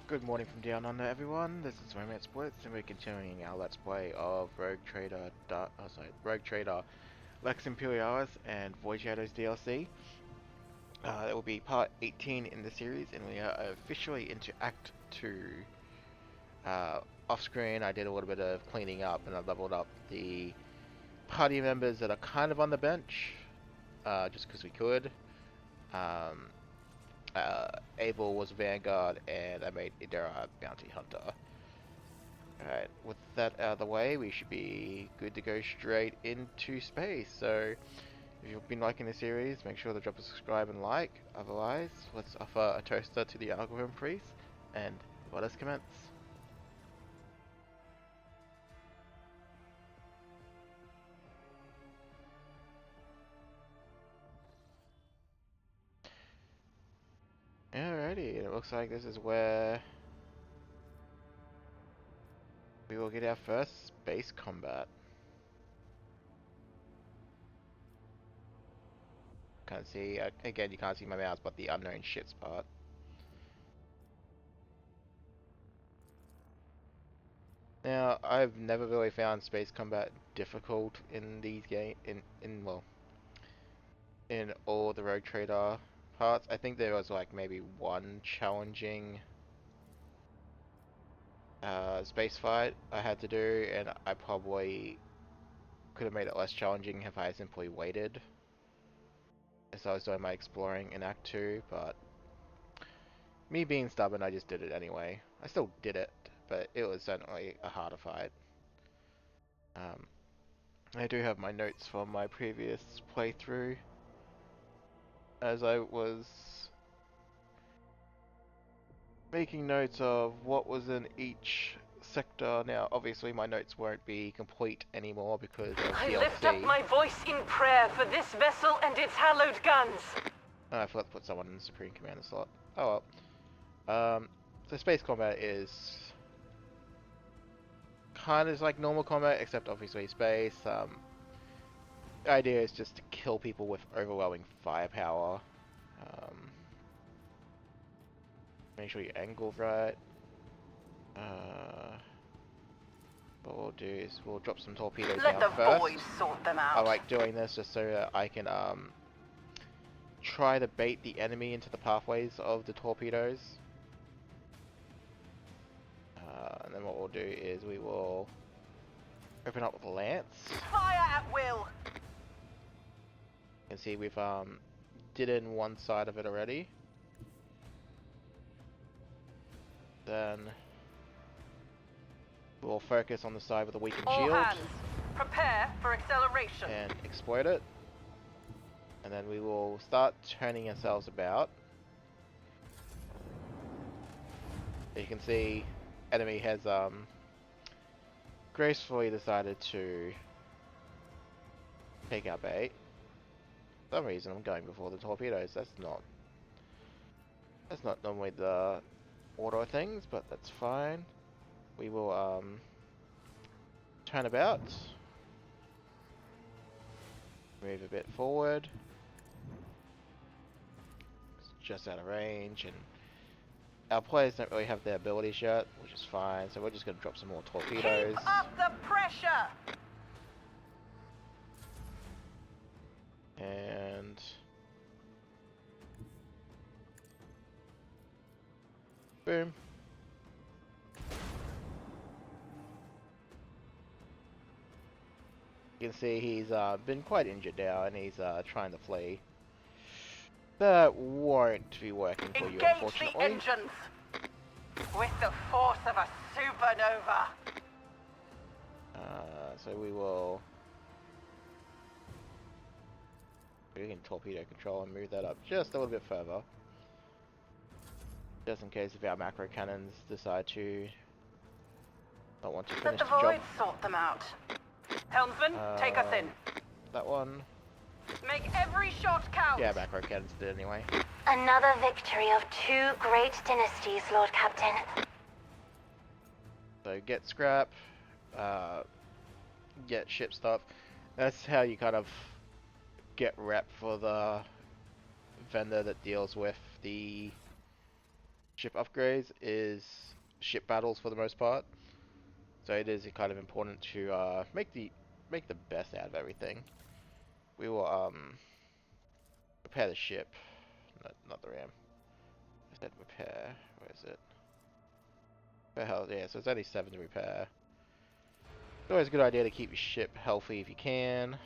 Good morning from down under, everyone. This is Romance Blitz, and we're continuing our Let's Play of Rogue Trader Lex Imperialis and Void Shadows DLC. That will be part 18 in the series, and we are officially into Act 2. Off screen, I did a little bit of cleaning up, and I leveled up the party members that are kind of on the bench, just because we could. Um, Abel was Vanguard, and I made Idara Bounty Hunter. Alright, with that out of the way, we should be good to go straight into space. So, if you've been liking the series, make sure to drop a subscribe and like. Otherwise, let's offer a toaster to the algorithm priest, and let us commence. Alrighty, it looks like this is where we will get our first space combat. Can't see, again you can't see my mouse, but the unknown ships part. Now, I've never really found space combat difficult in these in all the Rogue Trader parts. I think there was like maybe one challenging space fight I had to do, and I probably could have made it less challenging if I simply waited as I was doing my exploring in Act 2, but me being stubborn, I just did it anyway. I still did it, but it was certainly a harder fight. I do have my notes from my previous playthrough, as I was making notes of what was in each sector. Now, obviously, my notes won't be complete anymore because of I DLC. lift up my voice in prayer for this vessel and its hallowed guns. Oh, I forgot to put someone in the Supreme Commander slot. Oh well. So space combat is kind of like normal combat, except obviously space. The idea is just to kill people with overwhelming firepower. Make sure you angle right. What we'll do is we'll drop some torpedoes Let down the first. boys sort them out. I like doing this just so that I can try to bait the enemy into the pathways of the torpedoes. And then what we'll do is we will open up with a lance. Fire at will. You can see we've did in one side of it already. Then we'll focus on the side with a weakened All shield. hands, prepare for acceleration. And exploit it. And then we will start turning ourselves about. You can see enemy has gracefully decided to take our bait. For some reason I'm going before the torpedoes. That's not normally the order of things, but that's fine. We will turn about, move a bit forward. It's just out of range, and our players don't really have their abilities yet, which is fine, so we're just going to drop some more torpedoes. Keep up the pressure. And boom. You can see he's been quite injured now, and he's trying to flee. That won't be working for you, unfortunately. Engage the engines with the force of a supernova. So we can torpedo control and move that up just a little bit further. Just in case if our macro cannons decide to not want to finish Let the the job. void sort them out. Helmsman, take us in. That one. Make every shot count. Yeah, macro cannons did anyway. Another victory of two great dynasties, Lord Captain. So get scrap, get ship stuff. That's how you kind of get rep for the vendor that deals with the ship upgrades is ship battles for the most part. So it is kind of important to make the best out of everything. We will repair the ship, not the ram. I said repair. Where is it? Where the hell? Yeah, so it's only 7 to repair. It's always a good idea to keep your ship healthy if you can.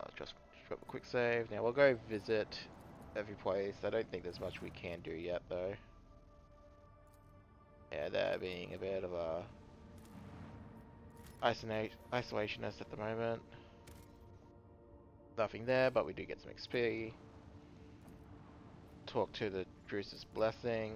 I'll just drop a quick save. Now we'll go visit every place. I don't think there's much we can do yet though. Yeah, they're being a bit of a isolationist at the moment. Nothing there, but we do get some XP. Talk to the Druse's Blessing.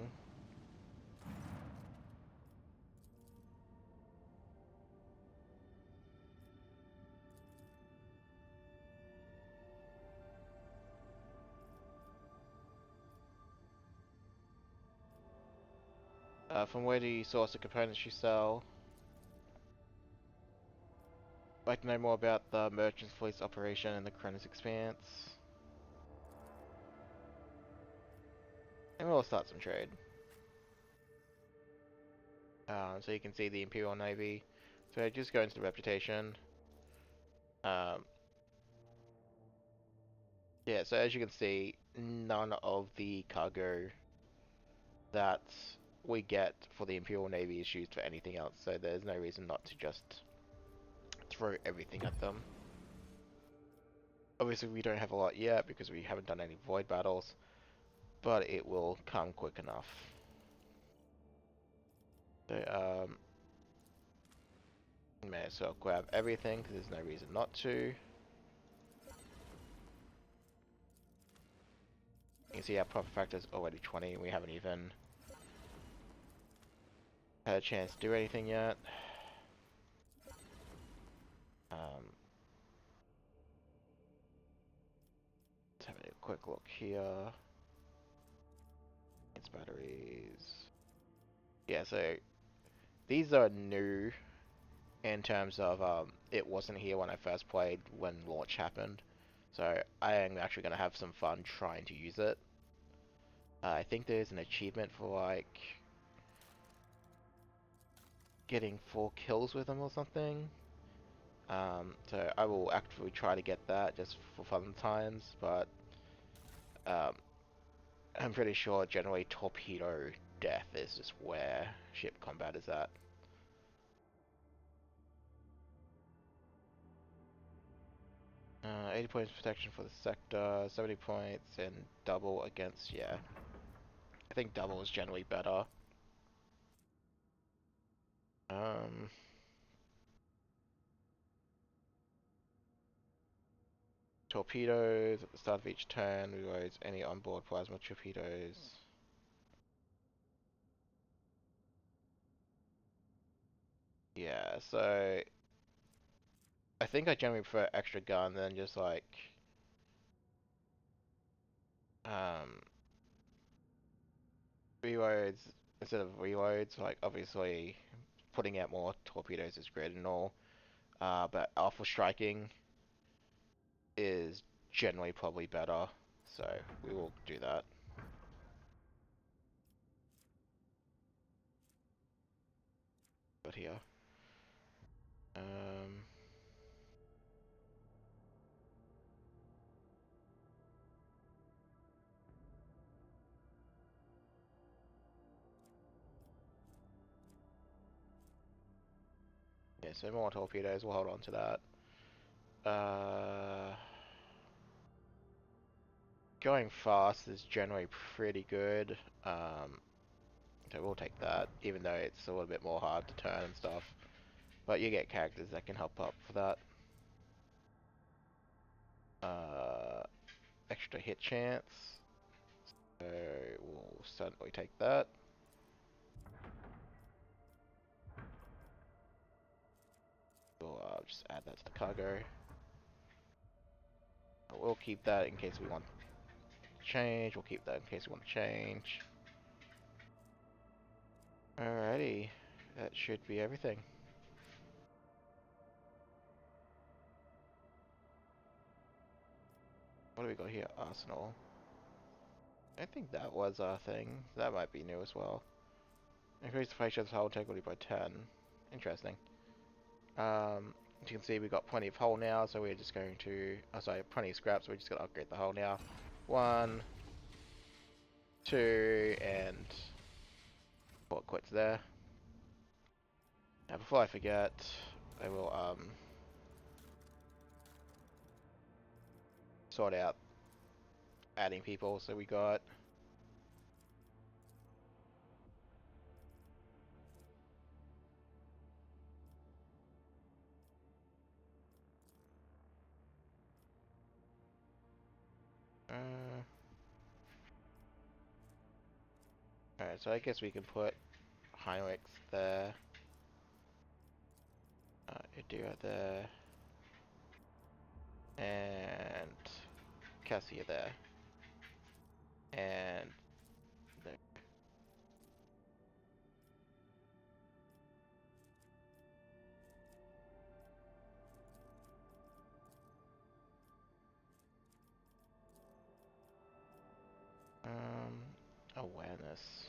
From where do you source the components you sell? I'd like to know more about the Merchant's Fleet's operation and the Cronus Expanse. And we'll start some trade. So you can see the Imperial Navy. So just go into the reputation. Yeah, so as you can see, none of the cargo that we get for the Imperial Navy is used for anything else, so there's no reason not to just throw everything at them. Obviously we don't have a lot yet because we haven't done any void battles, but it will come quick enough. So, may as well grab everything because there's no reason not to. You can see our profit factor is already 20, we haven't even had a chance to do anything yet. Let's have a quick look here. It's batteries. Yeah, so these are new in terms of it wasn't here when I first played when launch happened. So I am actually going to have some fun trying to use it. I think there's an achievement for like getting 4 kills with them or something. So I will actively try to get that just for fun times, but um, I'm pretty sure generally torpedo death is just where ship combat is at. 80 points protection for the sector, 70 points, and double against, yeah. I think double is generally better. Torpedoes at the start of each turn, reloads any onboard plasma torpedoes. Yeah, so I think I generally prefer extra gun than just like um reloads instead of reloads. Like obviously putting out more torpedoes is great and all, but alpha striking is generally probably better, so we will do that. But here, um, yeah, so more torpedoes. We'll hold on to that. Going fast is generally pretty good. So we'll take that, even though it's a little bit more hard to turn and stuff. But you get characters that can help up for that. Extra hit chance. So we'll certainly take that. We'll just add that to the cargo. We'll keep that in case we want to change. We'll keep that in case we want to change. Alrighty. That should be everything. What do we got here? Arsenal. I think that was our thing. That might be new as well. Increase the patient's hull integrity by 10. Interesting. As you can see, we've got plenty of hull now, so we're just going to... Oh, sorry, plenty of scrap, so we're just going to upgrade the hull now. 1, 2, and... call it quits there. Now, before I forget, I will, sort out adding people. So we got... Alright, so I guess we can put Heinrichs there. Idira there. And Cassia there. And there. Awareness.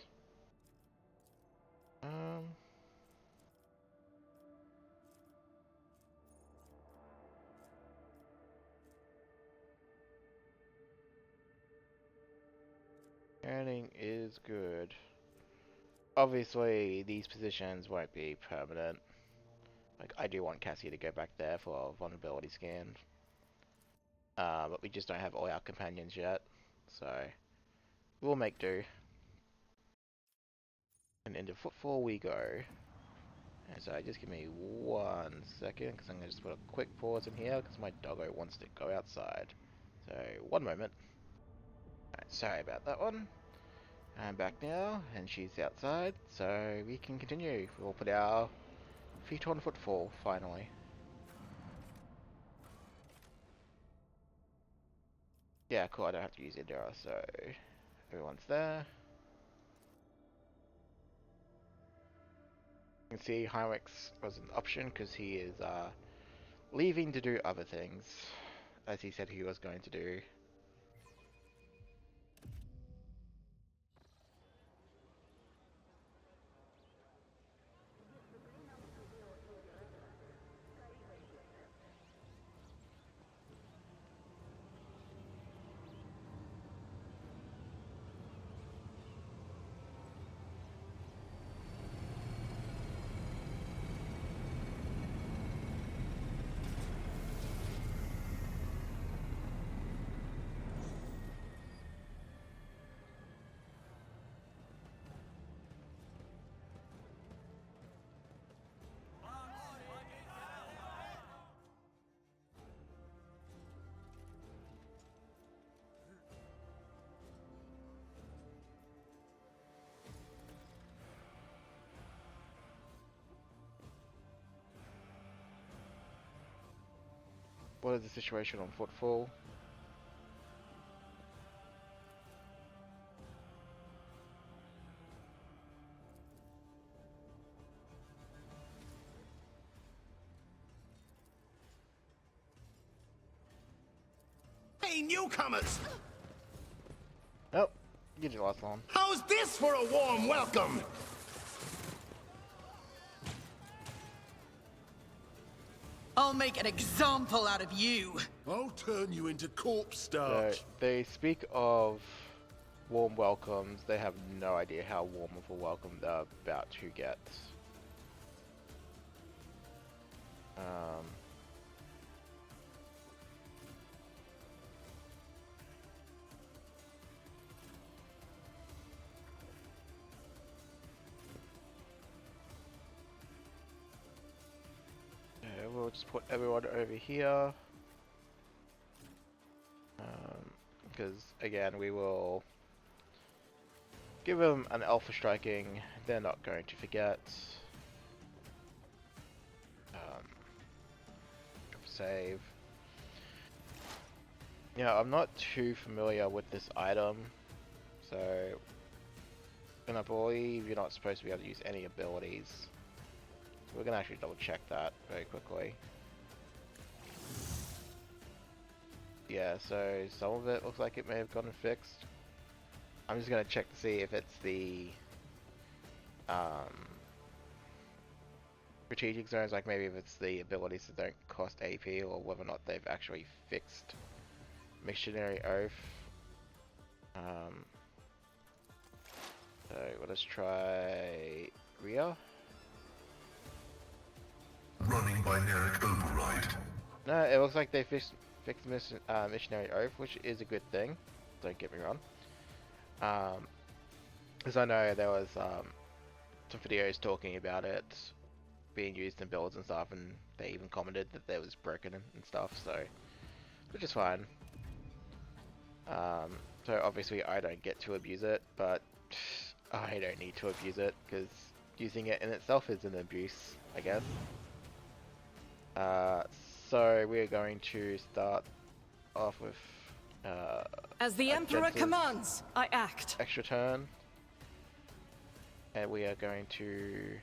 Earning is good. Obviously, these positions won't be permanent. Like, I do want Cassie to go back there for a vulnerability scan. But we just don't have all our companions yet. So, we'll make do. And into Footfall we go. And so, just give me 1 second, because I'm going to just put a quick pause in here, because my doggo wants to go outside. So, 1 moment. Alright, sorry about that one. I'm back now, and she's outside, so we can continue. We'll put our feet on Footfall, finally. Yeah, cool, I don't have to use Indira, so everyone's there. You can see Heinrichs was an option because he is leaving to do other things, as he said he was going to do. What is the situation on Footfall? Hey, newcomers! Nope, you didn't last long. How's this for a warm welcome? I'll make an example out of you. I'll turn you into corpse So, starch. they speak of warm welcomes. They have no idea how warm of a welcome they're about to get. We'll just put everyone over here. Because, again, we will give them an alpha striking. They're not going to forget. Save. Yeah, I'm not too familiar with this item. So, and I believe you're not supposed to be able to use any abilities. So we're going to actually double check that very quickly. Yeah, so some of it looks like it may have gotten fixed. I'm just gonna check to see if it's the strategic zones, like maybe if it's the abilities that don't cost AP, or whether or not they've actually fixed Missionary Oath. So let's try Ria. Running binaric override. No, it looks like they fixed Missionary Oath, which is a good thing. Don't get me wrong. Because I know there was some videos talking about it being used in builds and stuff, and they even commented that there was broken and stuff, so which is fine. So obviously I don't get to abuse it, but I don't need to abuse it because using it in itself is an abuse, I guess. So we're going to start off with As the Emperor Jensen's commands, I act. extra turn, and we are going to.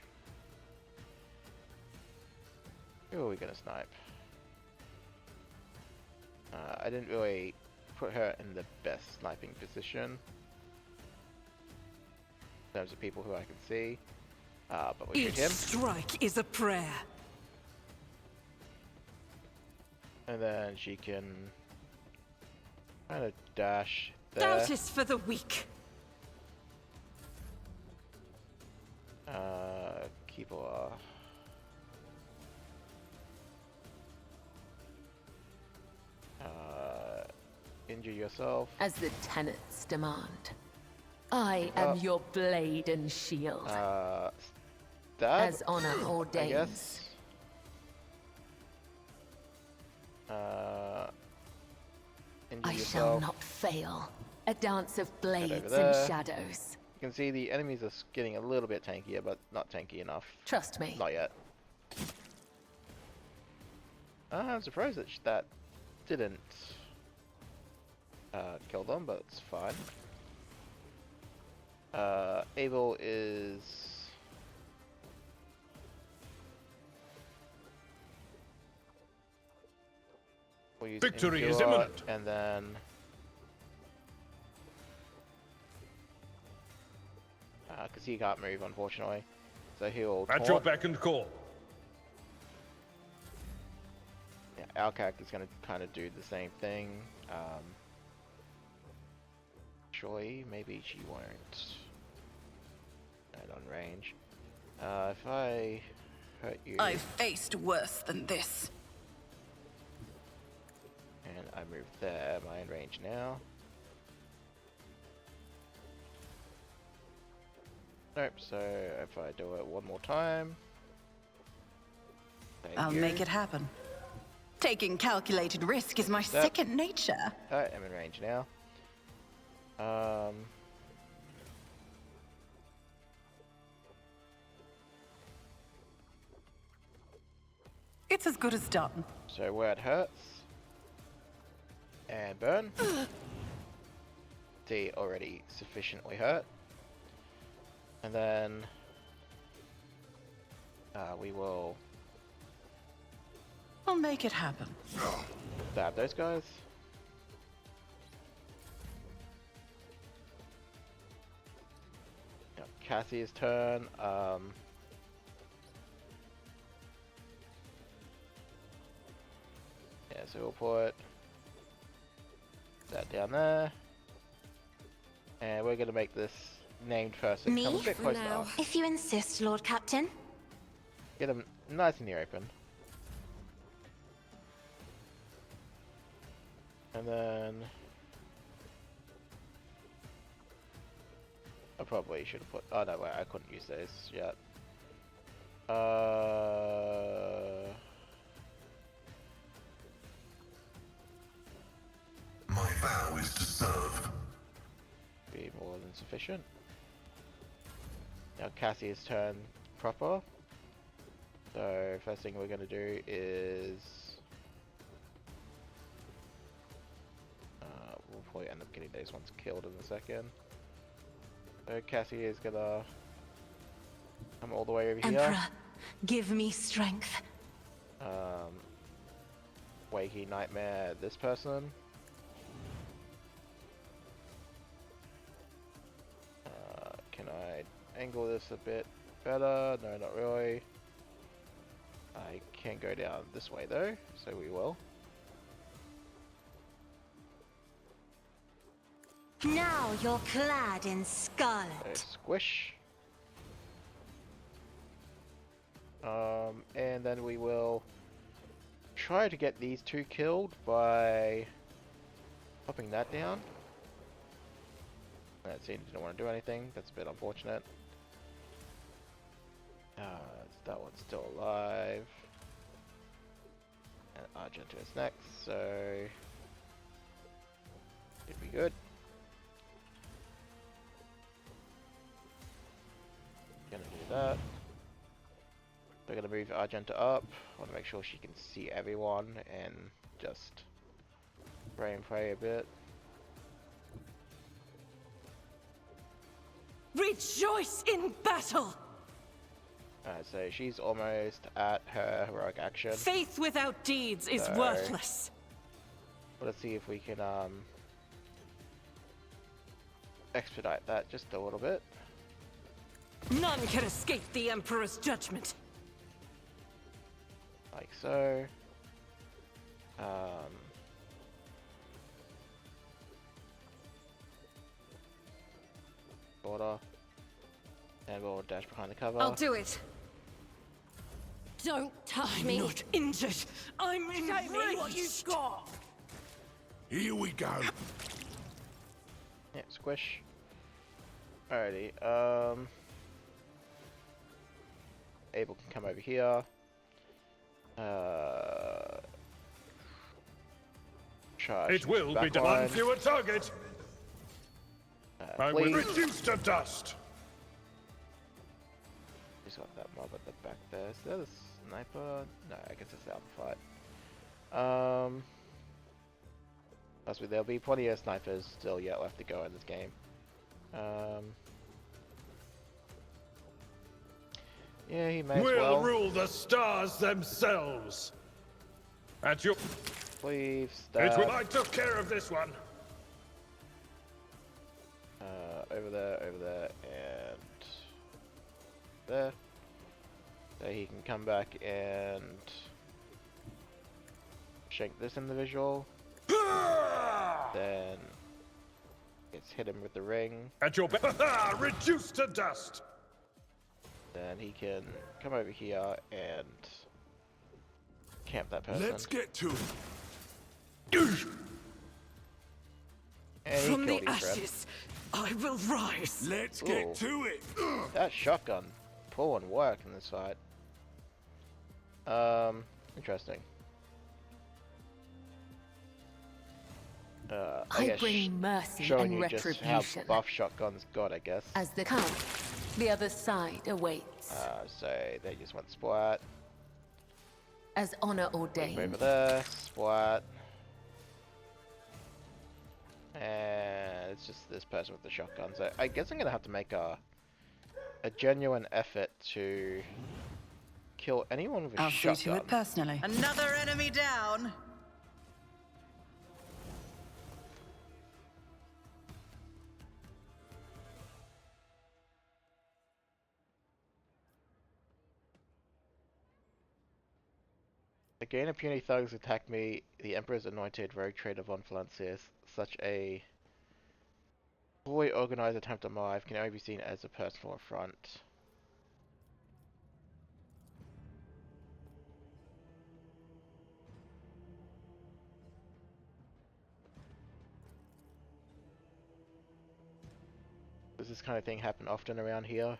Who are we gonna snipe? I didn't really put her in the best sniping position in terms of people who I can see, but we'll shoot Each him, strike is a prayer. and then she can kind of dash there. Doubt is for the weak. Keyboard. Injure yourself. As the tenets demand. I am your blade and shield. Stab, As honor I ordains. guess. Injure I yourself. shall not fail. A dance of blades there. and shadows. You can see the enemies are getting a little bit tankier, but not tanky enough. Trust me. Not yet. I'm surprised that that didn't kill them, but it's fine. Abel is... We'll use Victory is Endure, imminent. and then... because he can't move, unfortunately. So he'll At your taunt. beck and call. Yeah, our character's going to kind of do the same thing. Surely, maybe she won't. Not on range. If I hurt you I've faced worse than this. and I move there, am I in range now? Nope, so if I do it one more time... Thank I'll you. make it happen. Taking calculated risk is my That- second nature. Alright, I'm in range now. It's as good as done. So where it hurts. And burn. See, already sufficiently hurt. And then we will I'll make it happen. stab those guys. Now, Cassie's turn. Yeah, so we'll put that down there. And we're gonna make this named person Me? come a bit For closer now. up. If you insist, Lord Captain. Get them nice in the open. And then... I probably should have put... Oh no, wait, I couldn't use those yet. My vow is to serve. Be more than sufficient. Now Cassie's turn proper. So first thing we're gonna do is we'll probably end up getting these ones killed in a second. So Cassie is gonna come all the way over Emperor, here. give me strength. Wakey Nightmare this person. can I angle this a bit better? No, not really. I can go down this way though, so we will. Now you're clad in So scarlet. squish. And then we will try to get these two killed by popping that down. That seems didn't want to do anything. That's a bit unfortunate. That one's still alive. And Argento is next, so should be good. Gonna do that. We're gonna move Argenta up. Want to make sure she can see everyone and just pray and pray a bit. Rejoice in battle! So she's almost at her heroic action. Faith without deeds is So- worthless. Let's see if we can expedite that just a little bit. None can escape the Emperor's judgment. Like so. Border. And we'll dash behind the cover. I'll do it. Don't touch I'm me. not injured. I'm enraged. Show me what you've got. Here we go. Yeah, squish. Alrighty, Abel can come over here. Charge. It will be back done. line. One fewer target. I will Please. reduce to dust. Just got that mob at the back there. Is that a sniper? No, I guess it's out of fight. There'll be plenty of snipers still yet left to go in this game. Yeah, he may as We'll well. rule the stars themselves. At your... Please It will... stab. I took care of this one. Over there, and there. So he can come back and shank this individual. Then it's hit him with the ring. At your... Reduced to dust. Then he can come over here and camp that person. Let's get to it. And he From the killed his rep. ashes, I will rise. Let's Ooh. get to it. That shotgun pulling work in this fight. Interesting. I guess bring mercy showing and you just how retribution. buff shotguns got, I guess. As the count, the other side awaits. So they just went splat. As honor Over ordained. there, splat. And it's just this person with the shotgun. So I guess I'm gonna have to make a genuine effort to kill anyone with a I'll see shotgun. to it personally. Another enemy down. Again, a puny thugs attack me. The Emperor's anointed rogue trader von Valancius. Such a fully organized attempt on my life can only be seen as a personal affront. Does this kind of thing happen often around here?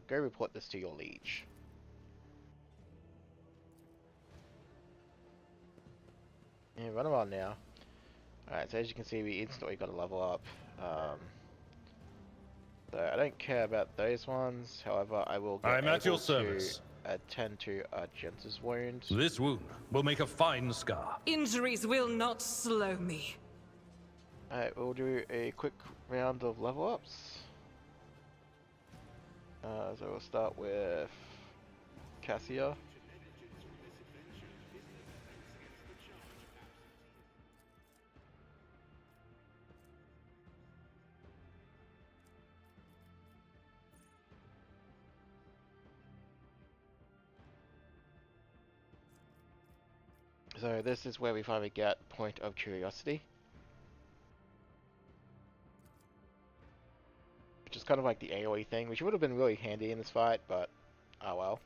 Go report this to your liege. Yeah, run around now. Alright, so as you can see, we instantly got a level up. So I don't care about those ones. However, I will get I'm at your able service. to attend to Argenta's wound. This wound will make a fine scar. Injuries will not slow me. Alright, we'll do a quick round of level ups. So we'll start with Cassia. So this is where we finally get Point of Curiosity, which is kind of like the AoE thing, which would have been really handy in this fight, but oh well.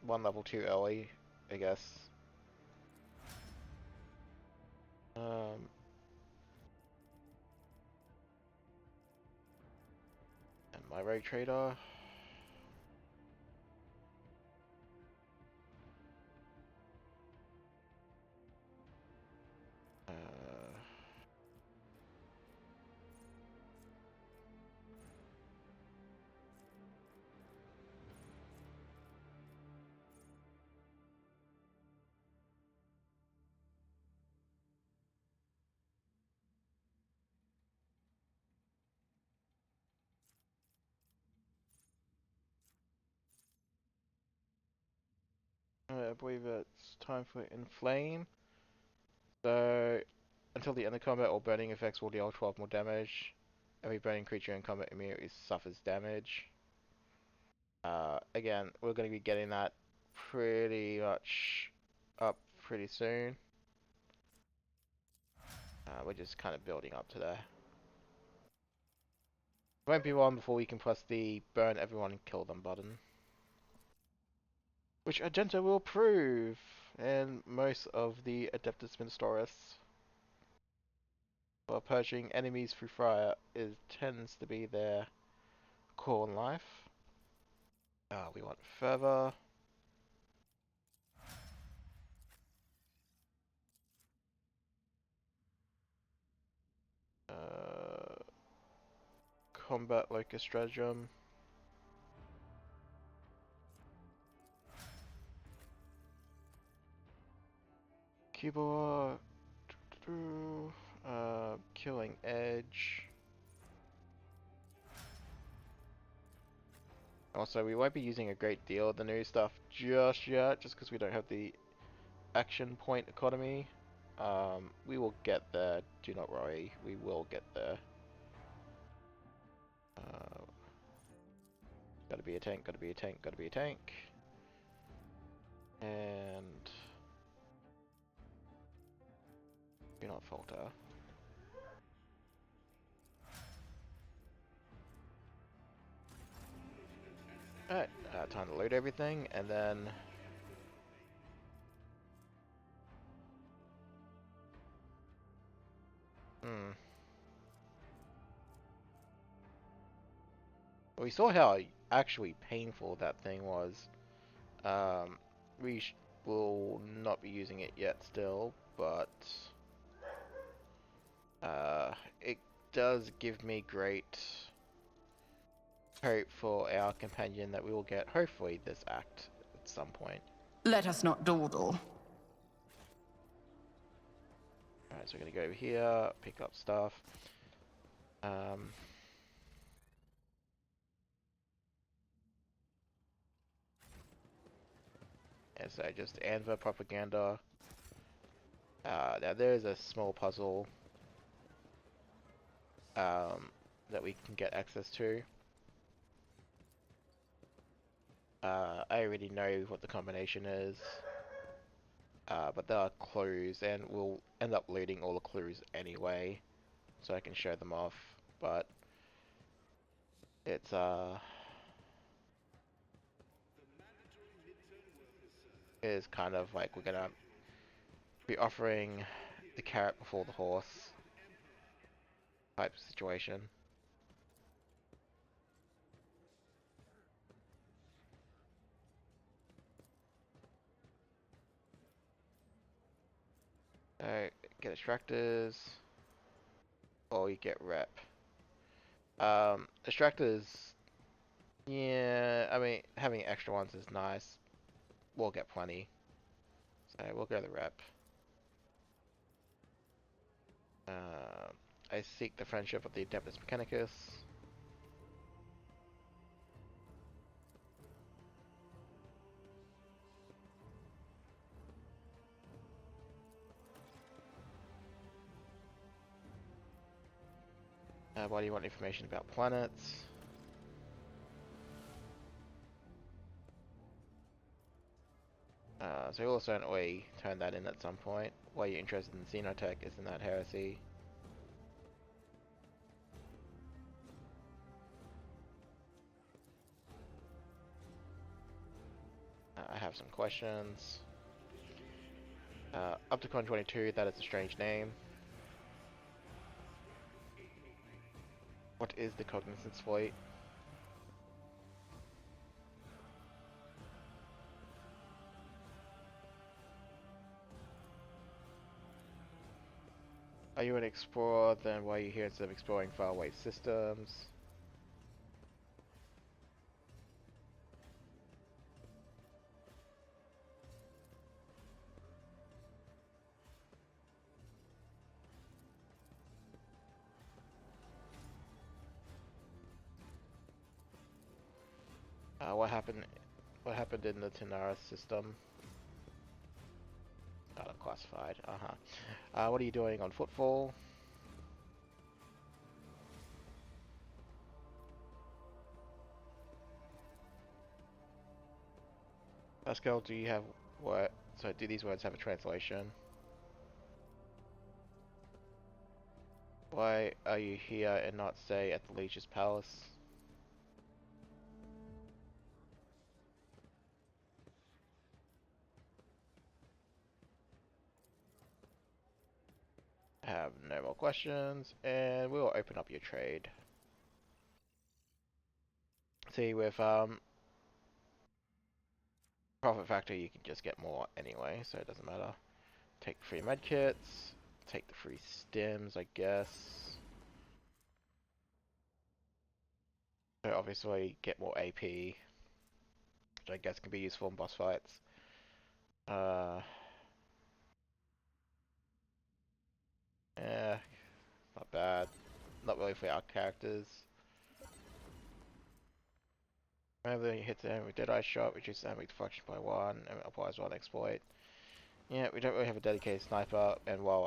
One level too early, I guess. And my Rogue Trader. I believe it's time for Inflame. So, until the end of combat, all burning effects will deal 12 more damage. Every burning creature in combat immediately suffers damage. Again, we're going to be getting that pretty much up pretty soon. We're just kind of building up to there. Won't be long before we can press the burn everyone and kill them button. Which Argento will prove in most of the Adeptus Ministoris. While purging enemies through fire tends to be their core in life. We want further. Combat Locust Stratagem. Keyboard. Killing Edge. Also, we won't be using a great deal of the new stuff just yet, just because we don't have the action point economy. We will get there, do not worry, we will get there. Gotta be a tank, gotta be a tank, gotta be a tank. And... do not falter. Alright, time to load everything, and then... We saw how actually painful that thing was. We will not be using it yet still, but... it does give me great hope for our companion that we will get, hopefully, this act at some point. Let us not dawdle. Alright, so we're gonna go over here, pick up stuff. And so just Anva propaganda. Now there's a small puzzle that we can get access to. I already know what the combination is, but there are clues, and we'll end up looting all the clues anyway, so I can show them off. But it's is kind of like we're gonna be offering the carrot before the horse type situation. Get extractors, or you get rep. Extractors, yeah, I mean, having extra ones is nice. We'll get plenty. So we'll go the rep. I seek the friendship of the Adeptus Mechanicus. Why do you want information about planets? So we'll certainly turn that in at some point. Why you're interested in Xenotech, isn't that heresy? I have some questions. Opticon 22, that is a strange name. What is the Cognizance Fleet? Are you an explorer? Then why are you here instead of exploring faraway systems? What happened? What happened in the Tanaris system? Classified. What are you doing on Footfall? Pascal, do you have what? So do these words have a translation? Why are you here and not stay at the Liege's palace? I have no more questions, and we'll open up your trade. See, with profit factor, you can just get more anyway, so it doesn't matter. Take free medkits, take the free stims, I guess. So obviously get more AP, which I guess can be useful in boss fights. Yeah, not bad. Not really for our characters. Remember you hit the enemy with Deadeye Shot, reduce the enemy deflection by 1, and applies 1 exploit. Yeah, we don't really have a dedicated sniper, and while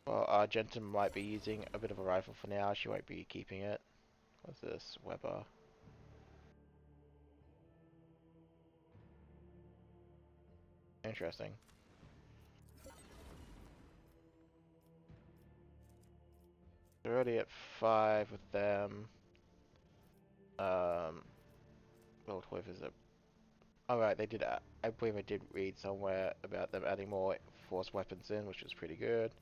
Argentum might be using a bit of a rifle for now, she won't be keeping it. What's this? Weber. Interesting. They're already at 5 with them. What wave is it? Alright, they did. I believe I did read somewhere about them adding more force weapons in, which is pretty good.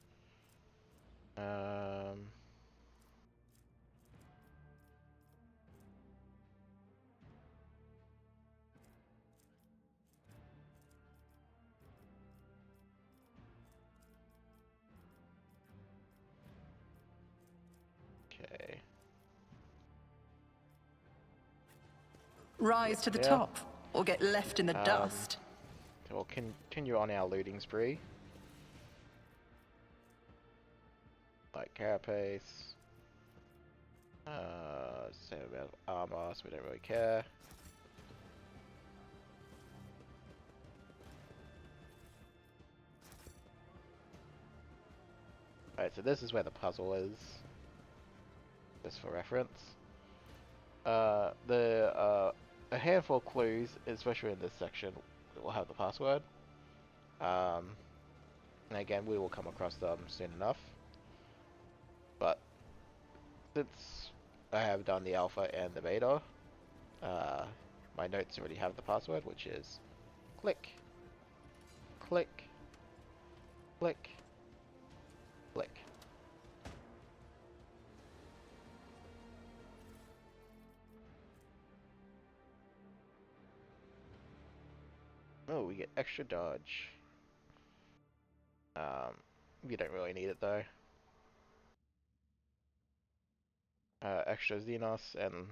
Okay. Rise to the top, or get left in the dust. So we'll continue on our looting spree. Like carapace. Same amount of armor, so we don't really care. Alright, so this is where the puzzle is. Just for reference. A handful of clues, especially in this section, will have the password. And again, we will come across them soon enough. But since I have done the alpha and the beta, my notes already have the password, which is click, click, click, click. Oh, we get extra dodge. You don't really need it though. Extra Xenos and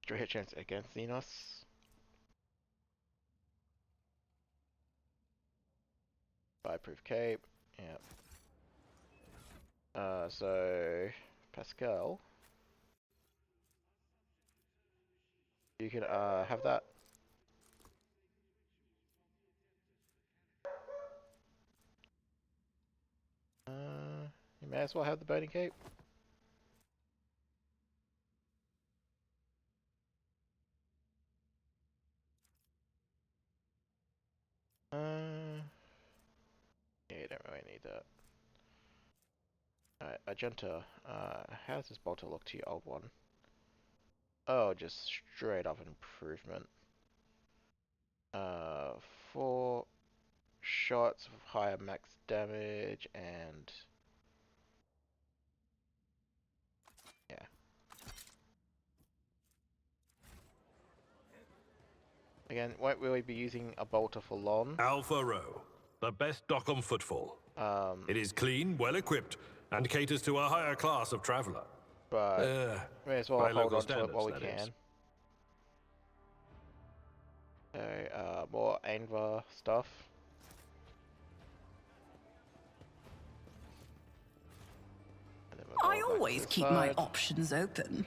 extra hit chance against Xenos. Fireproof cape. Yeah. So Pascal, you can have that. You may as well have the boating cape. Don't really need that. Alright, Argenta. How does this bolter look to your old one? Oh, just straight up improvement. 4 shots of higher max damage and yeah. Again, won't really be using a bolter for long. Alpha Row, the best dock on Footfall. It is clean, well equipped, and caters to a higher class of traveller. But may as well by hold local on to it while we standards, that is. can. So, more Ainva stuff. And then we'll I go back to always the keep my side. options open.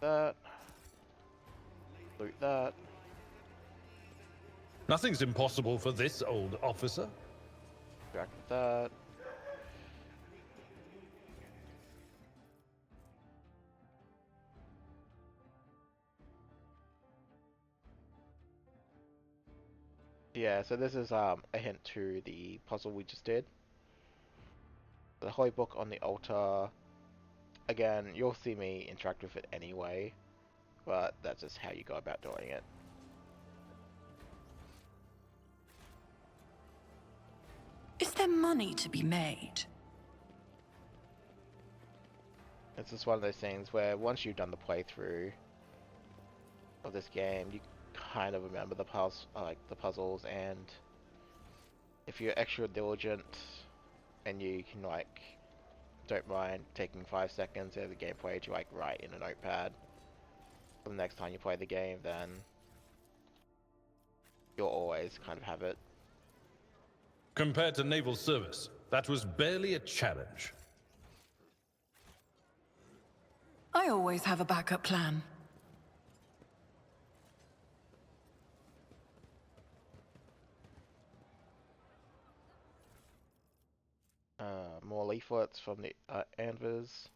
That. Loot that. Nothing's impossible for this old officer. Back with that. Yeah, so this is a hint to the puzzle we just did. The Holy Book on the altar. Again, you'll see me interact with it anyway, but that's just how you go about doing it. Is there money to be made? It's just one of those things where once you've done the playthrough of this game, you kind of remember the puzzles, and if you're extra diligent and you can don't mind taking 5 seconds out of the gameplay to write in a notepad for the next time you play the game, then you'll always kind of have it. Compared to naval service, that was barely a challenge. I always have a backup plan. More leaflets from the Anvers.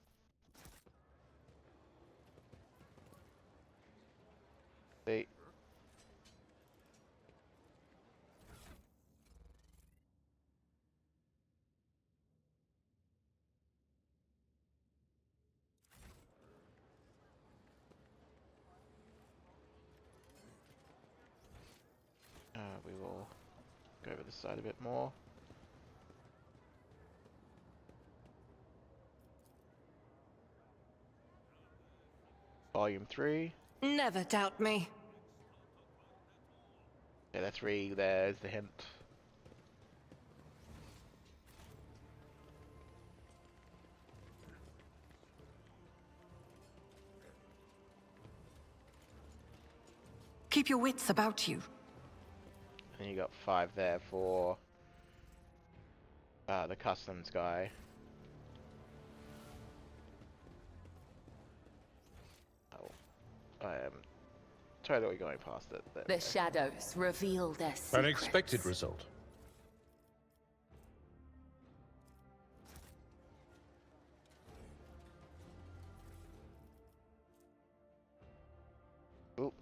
The we will go over the side a bit more. Volume 3. Never doubt me. Yeah, that's 3. There's the hint. Keep your wits about you. And you got 5 there for the customs guy. Oh, I am totally going past it. There we The go. shadows reveal their secrets. An expected result. Oop.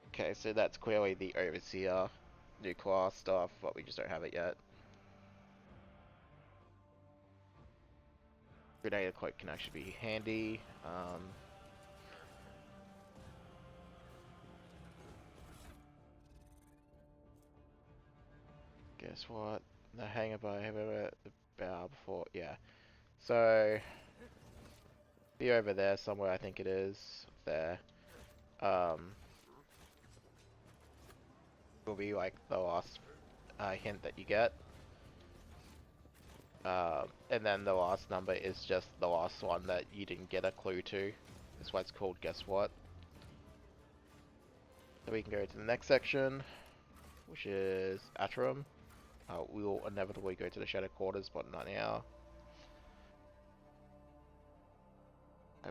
Okay, so that's clearly the Overseer new class stuff, but we just don't have it yet. Grenade Cloak can actually be handy. Guess what? The hangar by the bow before, yeah. So be over there somewhere, I think it is. There. Will be like the last hint that you get. And then the last number is just the last one that you didn't get a clue to. That's why it's called Guess What. So we can go to the next section, which is Atrium. We will inevitably go to the Shadow Quarters, but not now.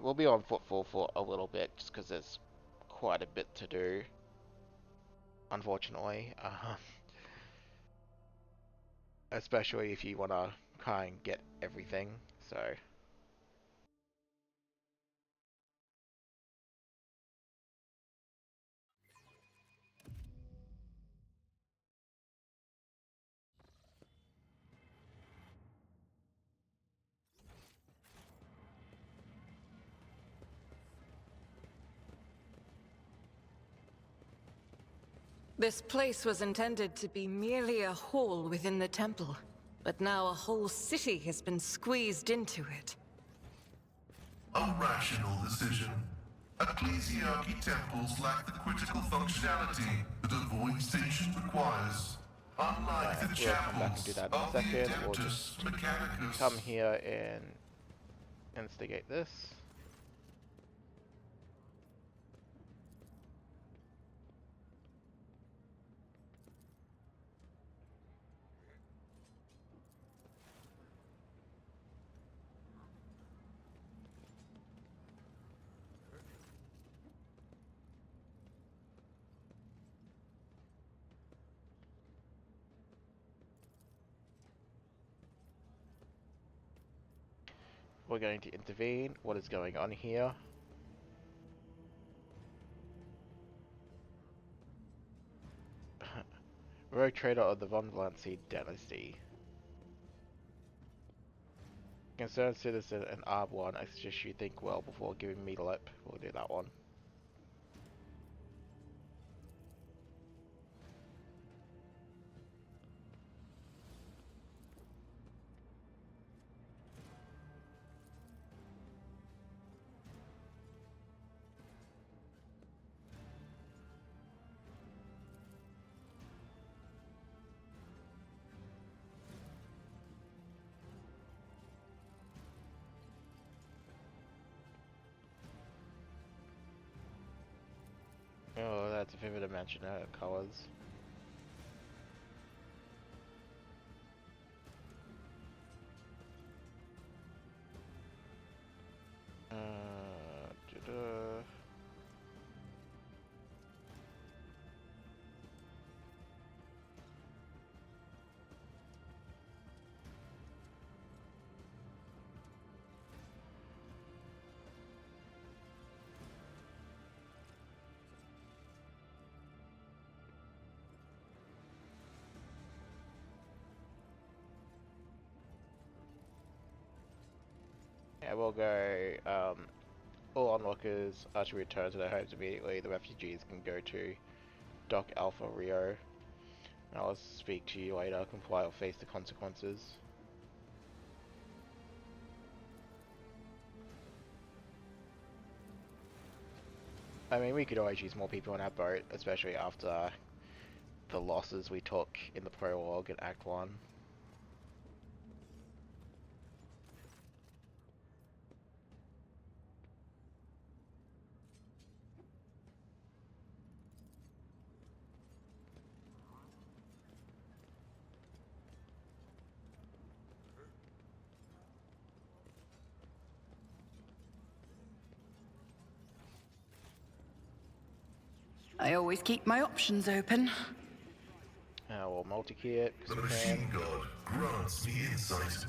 We'll be on Footfall for a little bit, just because there's quite a bit to do, unfortunately. Especially if you want to kind of get everything, so... This place was intended to be merely a hall within the temple, but now a whole city has been squeezed into it. A rational decision. Ecclesiarchy temples lack the critical functionality that a void station requires. Unlike the we'll come back and do chapels that in a of the second. We'll Adeptus just Mechanicus. come here and instigate this. We're going to intervene. What is going on here? Rogue Trader of the Von Valency Dynasty. Concerned citizen and R1. I suggest you think well before giving me the lip. We'll do that one. Oh, that's a vivid dimension of colors. Da-da. Yeah, we'll go, all onlookers are to return to their homes immediately. The refugees can go to Dock Alpha Rio. I'll speak to you later, comply or face the consequences. I mean, we could always use more people on our boat, especially after the losses we took in the prologue in Act 1. I always keep my options open. We'll multi-key it, The because we machine can. god grants me insight.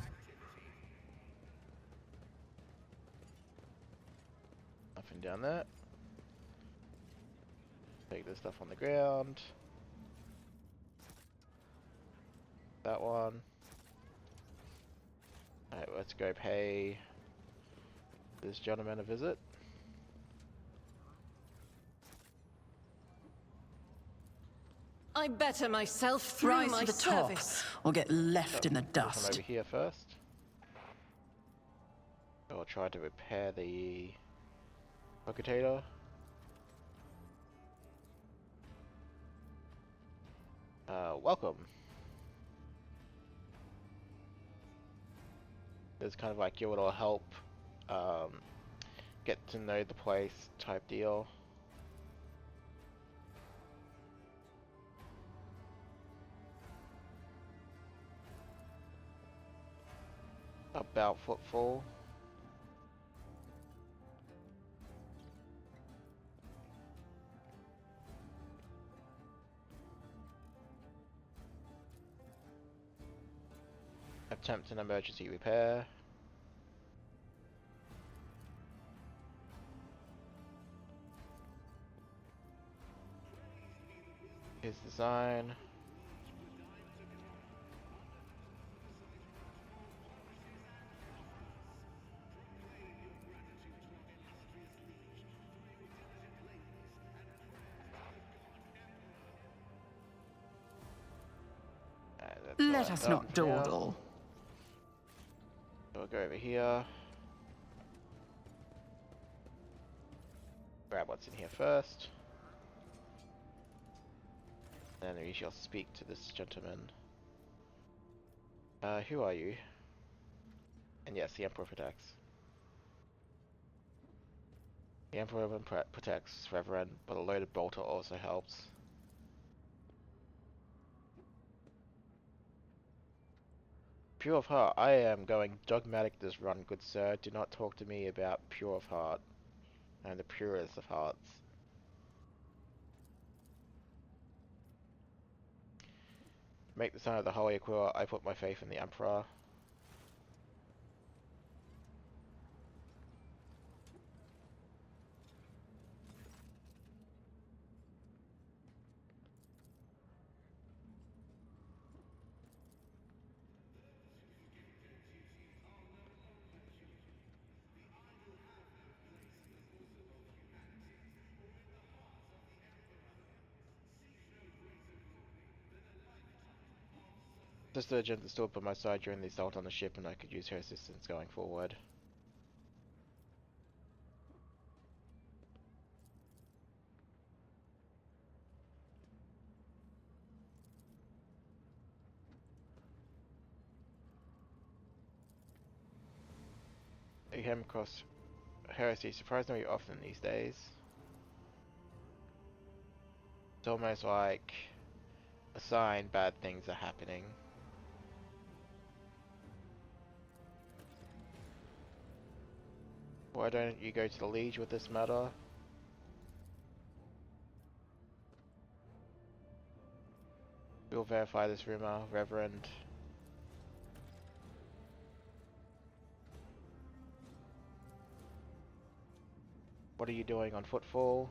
Nothing down there. Take this stuff on the ground. That one. Alright, let's go pay this gentleman a visit. I better myself through Rise my to the top, service. or get left in the We'll come dust. over here first. I'll try to repair the rotator. Welcome. There's kind of like your little help, get to know the place type deal. About Footfall. Attempt an emergency repair. Here's design. Let us not dawdle. We'll go over here. Grab what's in here first. Then we shall speak to this gentleman. Who are you? And yes, the Emperor protects. The Emperor protects, Reverend, but a loaded bolter also helps. Pure of heart, I am going dogmatic this run, good sir. Do not talk to me about pure of heart and the purest of hearts. Make the sign of the Holy Aquila. I put my faith in the Emperor. Sister Agent is still by my side during the assault on the ship, and I could use her assistance going forward. I came across heresy surprisingly often these days. It's almost like a sign bad things are happening. Why don't you go to the Liege with this matter? We'll verify this rumor, Reverend. What are you doing on Footfall?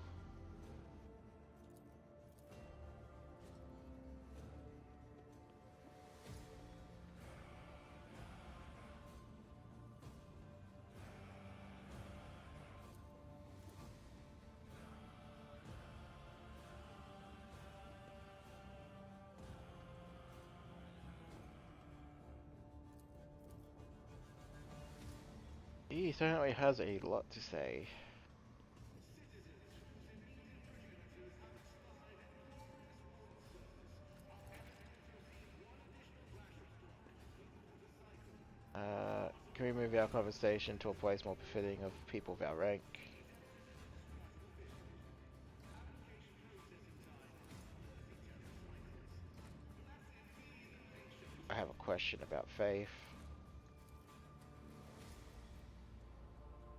He certainly has a lot to say. Can we move our conversation to a place more befitting of people of our rank? I have a question about faith.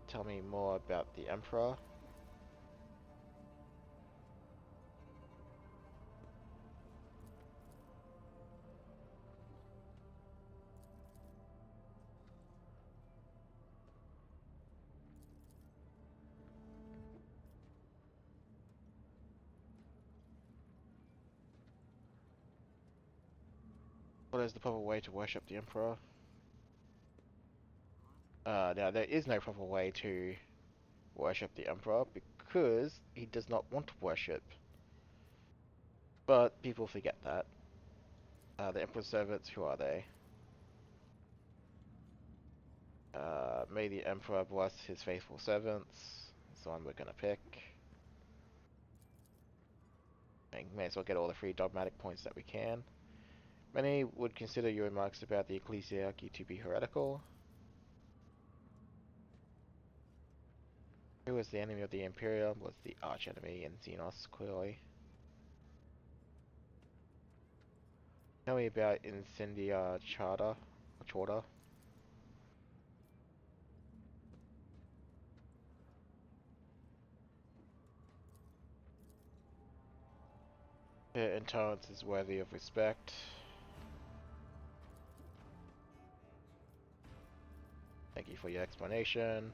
Tell me more about the Emperor. What is the proper way to worship the Emperor? Now there is no proper way to worship the Emperor because he does not want to worship. But people forget that. The Emperor's servants, who are they? May the Emperor bless his faithful servants. That's the one we're gonna pick. And may as well get all the free dogmatic points that we can. Many would consider your remarks about the ecclesiarchy to be heretical. Who was the enemy of the Imperium? Was the archenemy in Xenos, clearly. Tell me about Incendia Charter. Her intolerance is worthy of respect. Thank you for your explanation.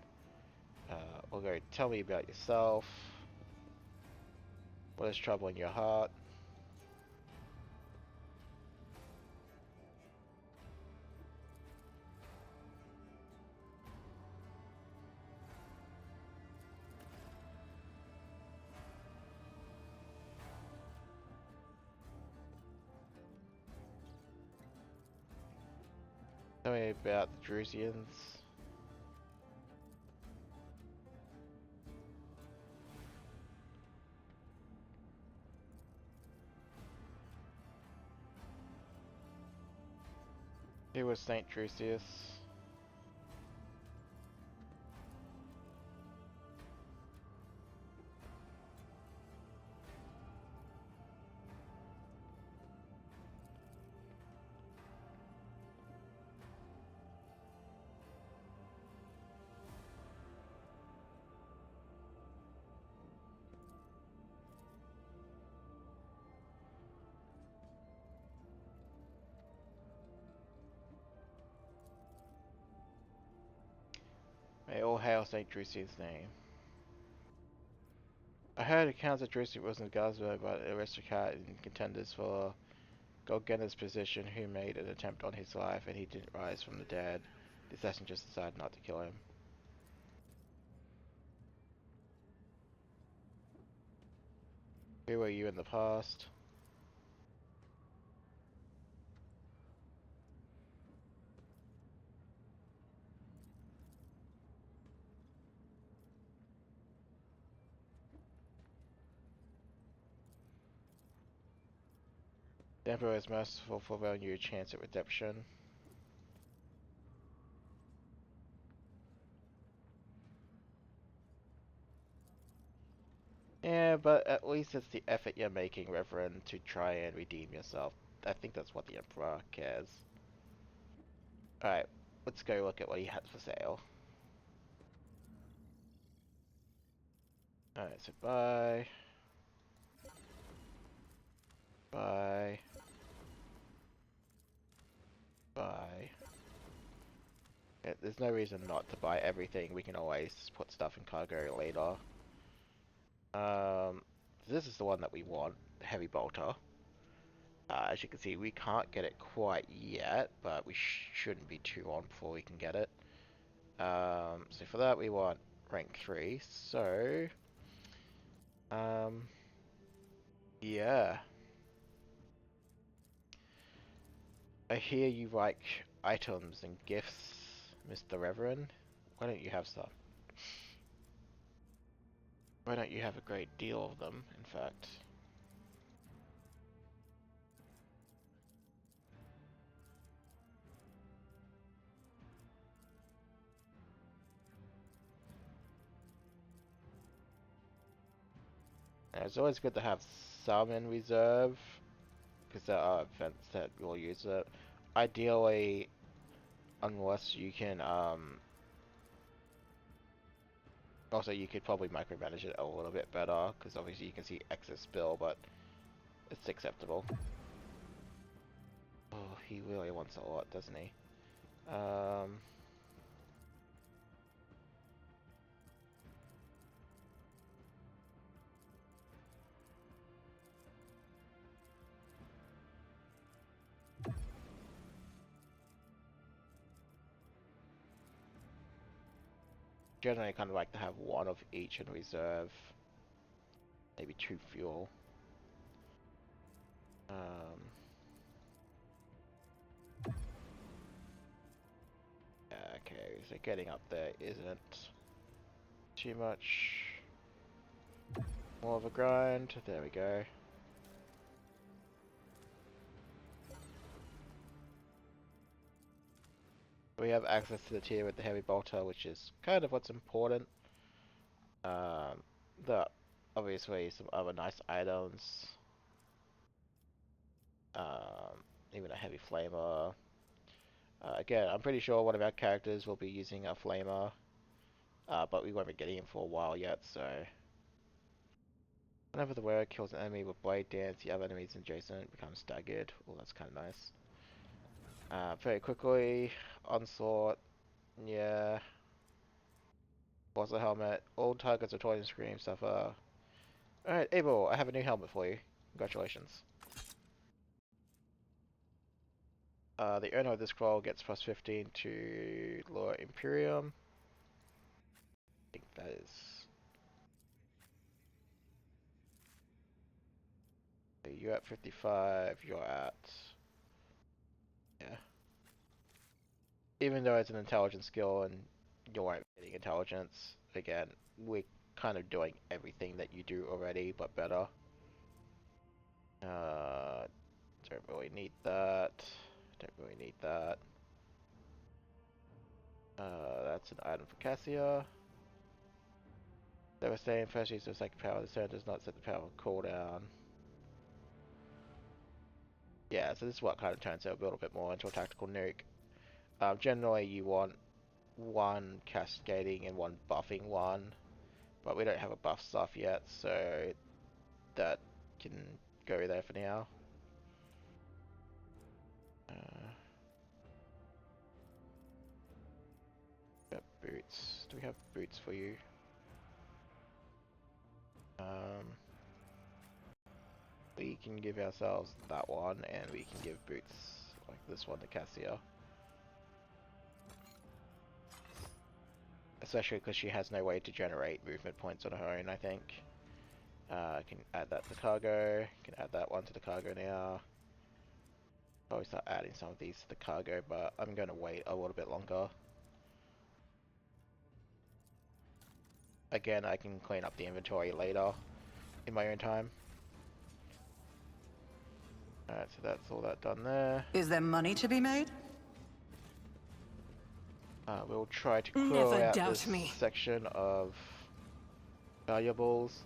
We'll go tell me about yourself. What is troubling your heart? me about the Drusians. Who was Saint Drusius? May all hail Saint Drusius' name. I heard accounts that Drusius was in Gazberg, but an aristocrat and contenders for Golgenna's position who made an attempt on his life and he didn't rise from the dead. The assassin just decided not to kill him. Who were you in the past? The Emperor is merciful for allowing you a chance at redemption. Yeah, but at least it's the effort you're making, Reverend, to try and redeem yourself. I think that's what the Emperor cares. Alright, let's go look at what he has for sale. Alright, so buy. Buy. Buy. Yeah, there's no reason not to buy everything. We can always put stuff in cargo later. This is the one that we want, the heavy bolter. As you can see, we can't get it quite yet, but we shouldn't be too on before we can get it. So for that we want rank 3, so... yeah. I hear you like items and gifts, Mr. Reverend. Why don't you have some? Why don't you have a great deal of them, in fact? It's always good to have some in reserve, because there are events that will use it. Ideally, unless you can, also you could probably micromanage it a little bit better, because obviously you can see excess spill, but it's acceptable. Oh, he really wants a lot, doesn't he? Generally kind of like to have one of each in reserve. Maybe 2 fuel. Okay, so getting up there isn't too much more of a grind. There we go. We have access to the tier with the heavy bolter, which is kind of what's important. The obviously some other nice items. Even a heavy flamer. Again, I'm pretty sure one of our characters will be using a flamer, but we won't be getting him for a while yet, so... Whenever the wearer kills an enemy with blade dance, the other enemies adjacent become staggered. Oh, that's kind of nice. Very quickly, onslaught, yeah. What's the helmet? All targets with toys and scream suffer. Alright, Abel, I have a new helmet for you. Congratulations. The owner of this scroll gets plus 15 to Lure Imperium. I think that is... You're at 55, you're at... Yeah. even though it's an intelligence skill and you aren't getting intelligence, again, we're kind of doing everything that you do already, but better. Don't really need that. Don't really need that. That's an item for Cassia. They were saying first use of second power. This turn does not set the power cooldown. Yeah, so this is what kind of turns out a little bit more into a tactical nuke. Generally, you want one cascading and one buffing one, but we don't have a buff stuff yet, so that can go there for now. Got boots. Do we have boots for you? We can give ourselves that one, and we can give boots like this one to Cassia. Especially because she has no way to generate movement points on her own, I think. I can add that to cargo. Can add that one to the cargo now. Probably start adding some of these to the cargo, but I'm going to wait a little bit longer. Again, I can clean up the inventory later in my own time. Alright, so that's all that done there. Is there money to be made? We'll try to clear Never out doubt this me. section of valuables.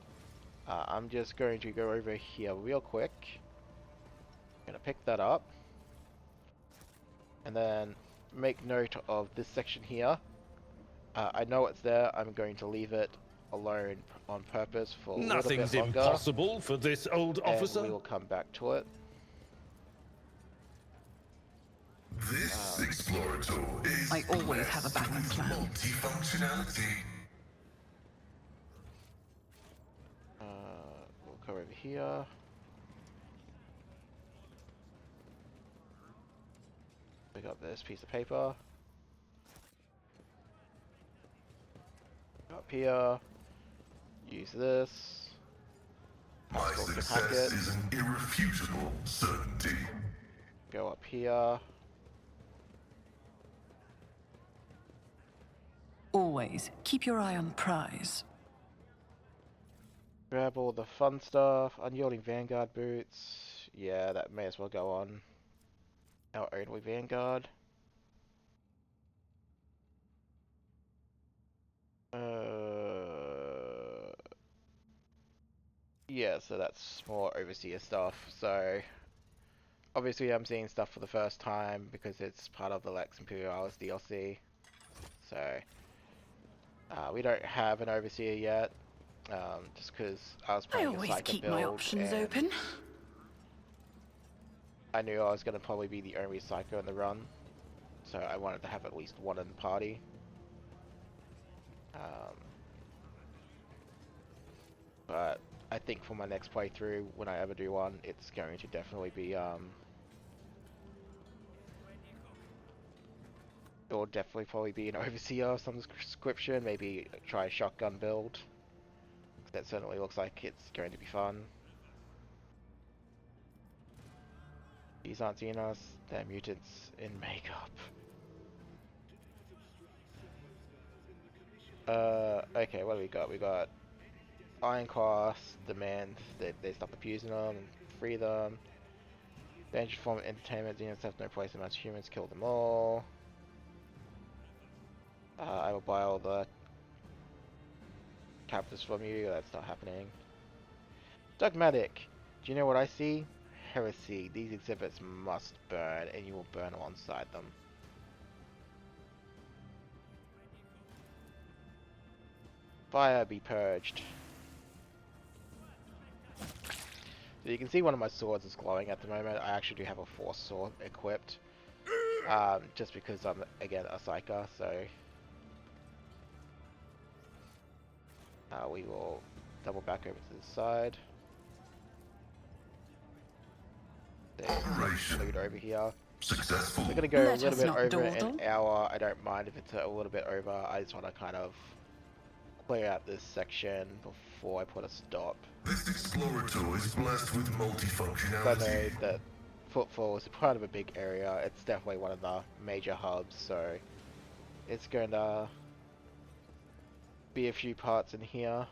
I'm just going to go over here real quick. I'm going to pick that up. And then make note of this section here. I know it's there. I'm going to leave it alone on purpose for a little Nothing's bit longer. impossible for this old officer. And we will come back to it. This explorator is I always have a blessed backup with plan. multifunctionality. We'll go over here. Pick up this piece of paper. Up here. Use this. My Passport to success packet. is an irrefutable certainty. Go up here. Always keep your eye on the prize. Grab all the fun stuff. Unyielding Vanguard boots. Yeah, that may as well go on our own Vanguard. Yeah, so that's more overseer stuff. So obviously I'm seeing stuff for the first time because it's part of the Lex Imperialis DLC. So we don't have an overseer yet, just because I was I playing a always Psyker keep build my options and open. I knew I was going to probably be the only Psycho in the run, so I wanted to have at least one in the party. But I think for my next playthrough, when I ever do one, it's going to definitely be it will definitely probably be an overseer of some description, maybe try a shotgun build. That certainly looks like it's going to be fun. These aren't Xenos, they're mutants in makeup. Okay, what do we got? We got Iron Cross, demand that they stop abusing them and free them. Dangerous form of entertainment, Xenos have no place amongst humans, kill them all. I will buy all the captives from you, that's not happening. Dogmatic, do you know what I see? Heresy, these exhibits must burn, and you will burn alongside them. Fire be purged. So you can see one of my swords is glowing at the moment. I actually do have a force sword equipped. Just because I'm, again, a Psyker, so... we will double back over to the side. Operation Loot over here. successful. We're gonna go Let a little us bit not over an dawdle. hour. I don't mind if it's a little bit over. I just want to kind of clear out this section before I put a stop. This explorator is blessed with I know multifunctionality. that Footfall is part of a big area. It's definitely one of the major hubs, so it's going to be a few parts in here.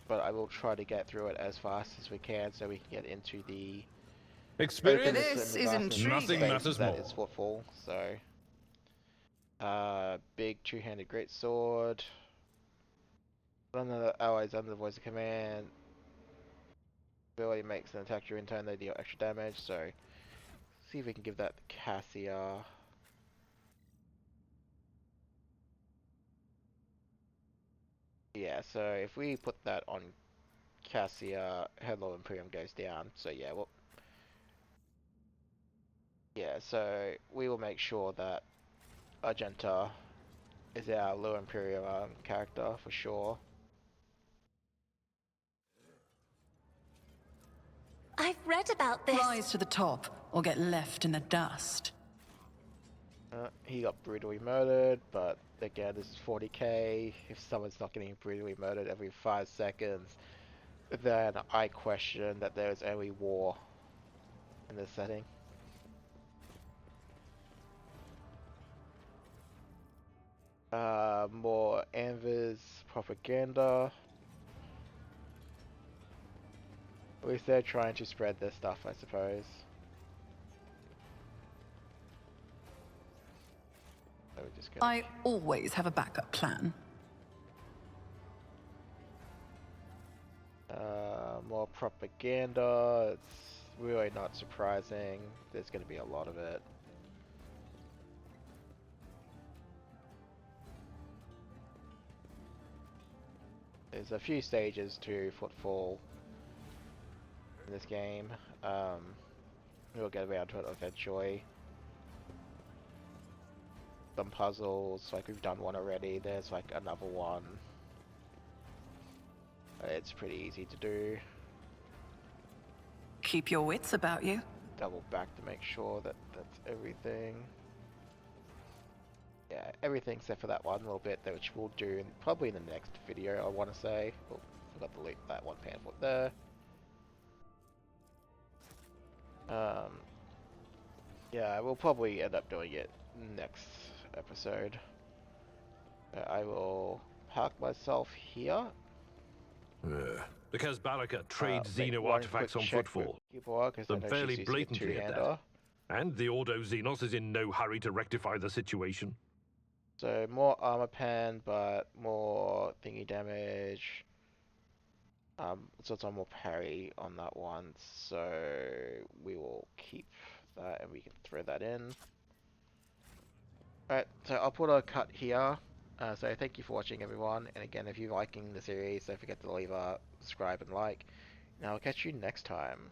But I will try to get through it as fast as we can so we can get into the Experience? This is intriguing. Nothing matters that more. is Footfall. So, big two-handed greatsword. One of the allies under the voice of command. Ability makes an attack during turn, they deal extra damage. So, see if we can give that to Cassia. Yeah, so if we put that on Cassia, Hello Imperium goes down. So yeah, well, yeah, so we will make sure that Argenta is our Low Imperium character for sure. I've read about this. Rise to the top, or get left in the dust. He got brutally murdered, but again, this is 40k. If someone's not getting brutally murdered every 5 seconds, then I question that there is only war in this setting. More Anvir's propaganda. At least they're trying to spread their stuff, I suppose. So we're just gonna... I always have a backup plan. More propaganda. It's really not surprising. There's going to be a lot of it. There's a few stages to Footfall in this game. We'll get around to it eventually. Some puzzles, like we've done one already. There's like another one. It's pretty easy to do. Keep your wits about you. Double back to make sure that that's everything. Yeah, everything except for that one little bit, which we'll do probably in the next video, I want to say. Oh, forgot to leave that one pamphlet there. Yeah, we'll probably end up doing it next episode. I will park myself here. Because Baraka trades Make Xeno one artifacts quick on check with Footfall. Keyboard, 'cause I They're know fairly she's using a blatantly at two-hander. that. And the Ordo Xenos is in no hurry to rectify the situation. So more armor pen, but more thingy damage. So it's on more parry on that one. So we will keep that and we can throw that in. Alright, so I'll put a cut here. So thank you for watching, everyone. And again, if you're liking the series, don't forget to leave a subscribe and like. And I'll catch you next time.